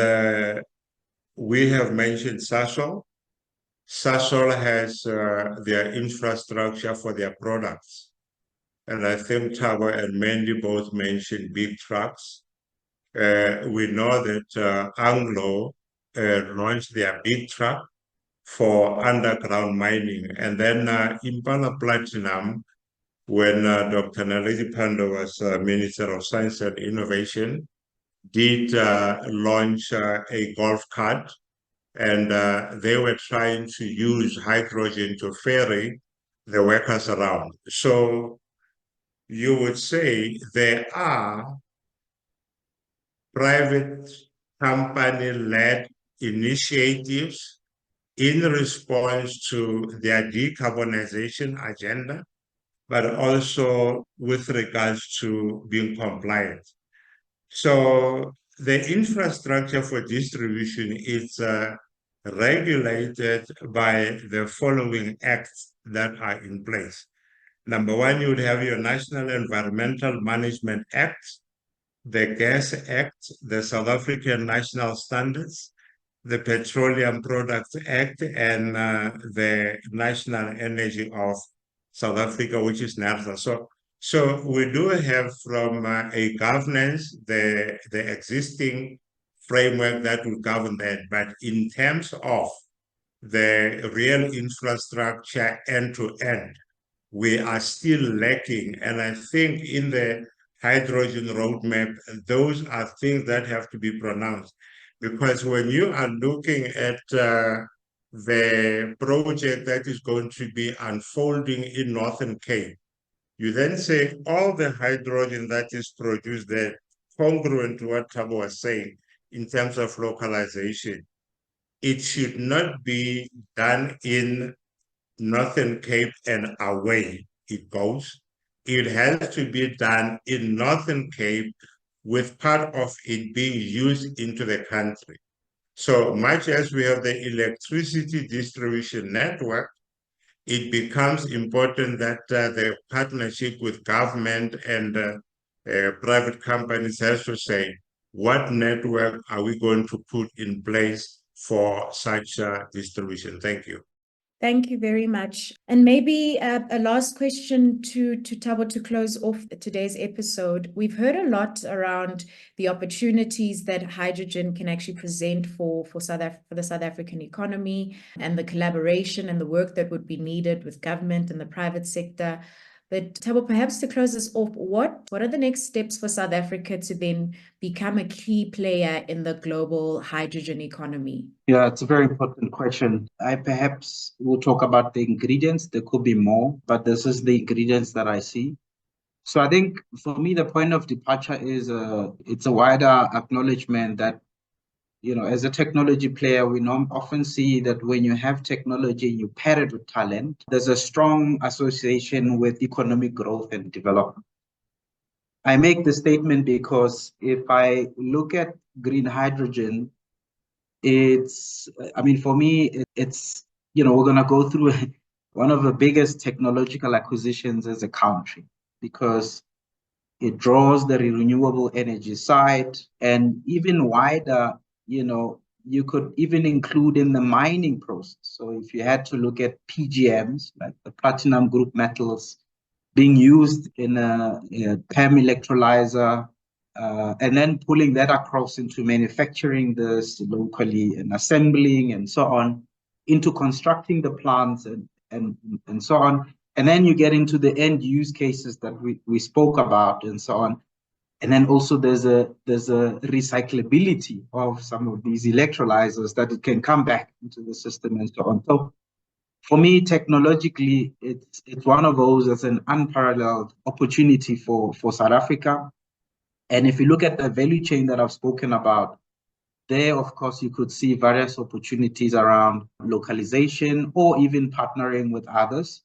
we have mentioned Sasol. Sasol has their infrastructure for their products. And I think Thabo and Mandy both mentioned big trucks. We know that Anglo launched their big truck for underground mining. And then Impala Platinum, when Dr. Naledi Pandor was Minister of Science and Innovation, did launch a golf cart and they were trying to use hydrogen to ferry the workers around. So you would say there are private company-led initiatives in response to their decarbonization agenda, but also with regards to being compliant. So the infrastructure for distribution is regulated by the following acts that are in place. Number one, you would have your National Environmental Management Act, the Gas Act, the South African National Standards, the Petroleum Products Act, and the National Energy of South Africa, which is NERSA. So we do have from a governance, the existing framework that will govern that, but in terms of the real infrastructure end to end, we are still lacking. And I think in the hydrogen roadmap, those are things that have to be pronounced. Because when you are looking at the project that is going to be unfolding in Northern Cape, you then say all the hydrogen that is produced there, congruent to what Thabo was saying in terms of localization, it should not be done in Northern Cape and away it goes. It has to be done in Northern Cape with part of it being used into the country. So much as we have the electricity distribution network, it becomes important that the partnership with government and private companies has to say, what network are we going to put in place for such distribution? Thank you. Thank you very much. And maybe a last question to Thabo to close off today's episode. We've heard a lot around the opportunities that hydrogen can actually present for the South African economy, and the collaboration and the work that would be needed with government and the private sector. But Thabo, perhaps to close this off, what are the next steps for South Africa to then become a key player in the global hydrogen economy? Yeah, it's a very important question. I perhaps will talk about the ingredients. There could be more, but this is the ingredients that I see. So I think for me, the point of departure is it's a wider acknowledgement that, you know, as a technology player, we often see that when you have technology, you pair it with talent, there's a strong association with economic growth and development. I make the statement because if I look at green hydrogen, I mean, for me, it's, you know, we're going to go through one of the biggest technological acquisitions as a country, because it draws the renewable energy side, and even wider, you know, you could even include in the mining process. So if you had to look at PGMs, like the platinum group metals being used in a PEM electrolyzer, and then pulling that across into manufacturing this locally and assembling and so on, into constructing the plants and so on. And then you get into the end use cases that we spoke about and so on. And then also there's a recyclability of some of these electrolyzers, that it can come back into the system and so on. So for me, technologically, it's one of those that's an unparalleled opportunity for South Africa. And if you look at the value chain that I've spoken about, there, of course, you could see various opportunities around localization or even partnering with others.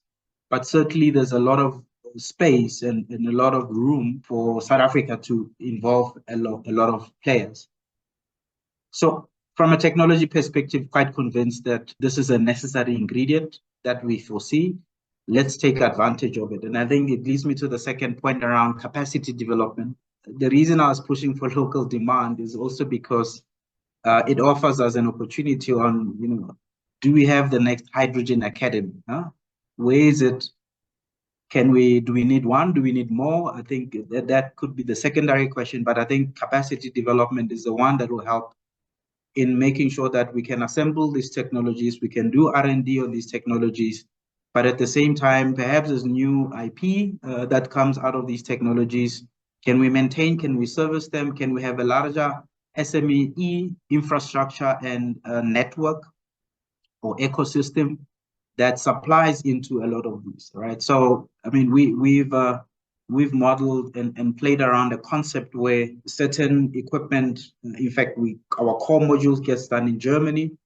But certainly there's a lot of space and a lot of room for South Africa to involve a lot of players. So from a technology perspective, quite convinced that this is a necessary ingredient that we foresee. Let's take advantage of it. And I think it leads me to the second point around capacity development. The reason I was pushing for local demand is also because it offers us an opportunity on, you know, do we have the next hydrogen academy? Huh? Where is it? Do we need one? Do we need more? I think that could be the secondary question, but I think capacity development is the one that will help in making sure that we can assemble these technologies, we can do R&D on these technologies, but at the same time, perhaps there's new IP that comes out of these technologies. Can we maintain, can we service them? Can we have a larger SME infrastructure and network or ecosystem that supplies into a lot of these, right? So, I mean, we've modeled and played around a concept where certain equipment, in fact, our core modules gets done in Germany,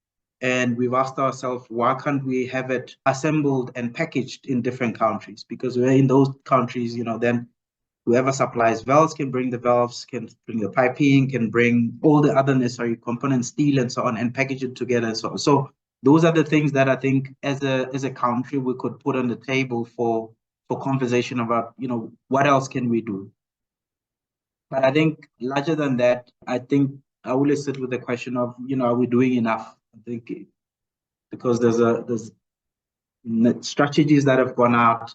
and we've asked ourselves, why can't we have it assembled and packaged in different countries? Because we're in those countries, then whoever supplies valves can bring the valves, can bring the piping, can bring all the other necessary components, steel and so on, and package it together and so on. So those are the things that I think as a country we could put on the table for conversation about, what else can we do? But I think larger than that, I think I always sit with the question of, are we doing enough? I think because there's strategies that have gone out.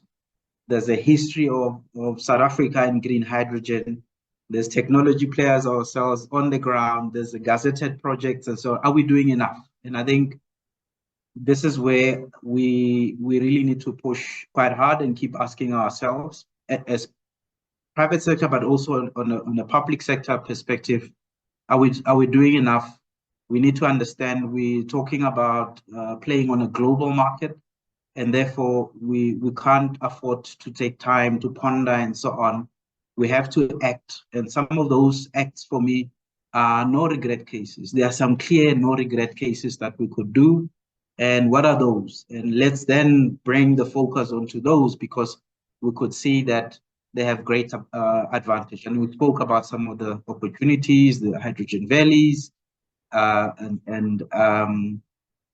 There's a history of South Africa in green hydrogen. There's technology players ourselves on the ground. There's the gazetted projects. And so are we doing enough? And I think this is where we really need to push quite hard and keep asking ourselves as private sector, but also on a public sector perspective, are we doing enough? We need to understand we're talking about playing on a global market, and therefore we can't afford to take time to ponder and so on. We have to act, and some of those acts for me are no regret cases. There are some clear no regret cases that we could do. And what are those? And let's then bring the focus onto those, because we could see that they have great advantage. And we spoke about some of the opportunities, the hydrogen valleys, and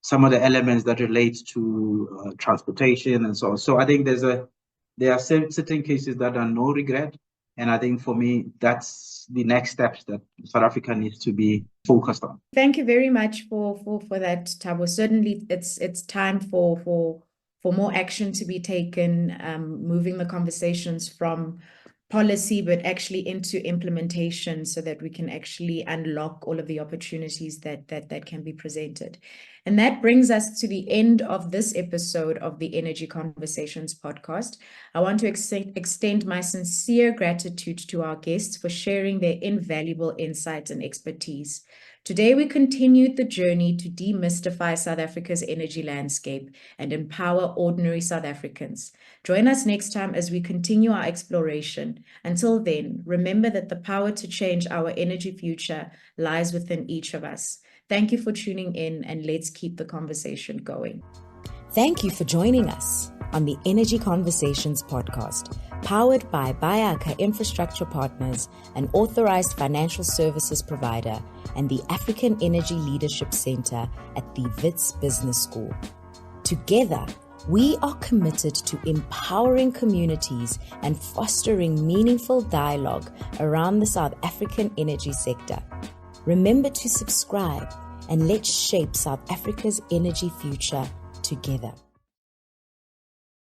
some of the elements that relate to transportation and so on. So I think there are certain cases that are no regret. And I think for me, that's the next steps that South Africa needs to be focused on. Thank you very much for that, Thabo. Certainly, it's time for more action to be taken, moving the conversations from policy, but actually into implementation, so that we can actually unlock all of the opportunities that can be presented. And that brings us to the end of this episode of the Energy Conversations podcast. I want to extend my sincere gratitude to our guests for sharing their invaluable insights and expertise. Today, we continued the journey to demystify South Africa's energy landscape and empower ordinary South Africans. Join us next time as we continue our exploration. Until then, remember that the power to change our energy future lies within each of us. Thank you for tuning in, and let's keep the conversation going. Thank you for joining us on the Energy Conversations podcast, powered by Bayaka Infrastructure Partners, an authorized financial services provider, and the African Energy Leadership Center at the Wits Business School. Together, we are committed to empowering communities and fostering meaningful dialogue around the South African energy sector. Remember to subscribe, and let's shape South Africa's energy future together.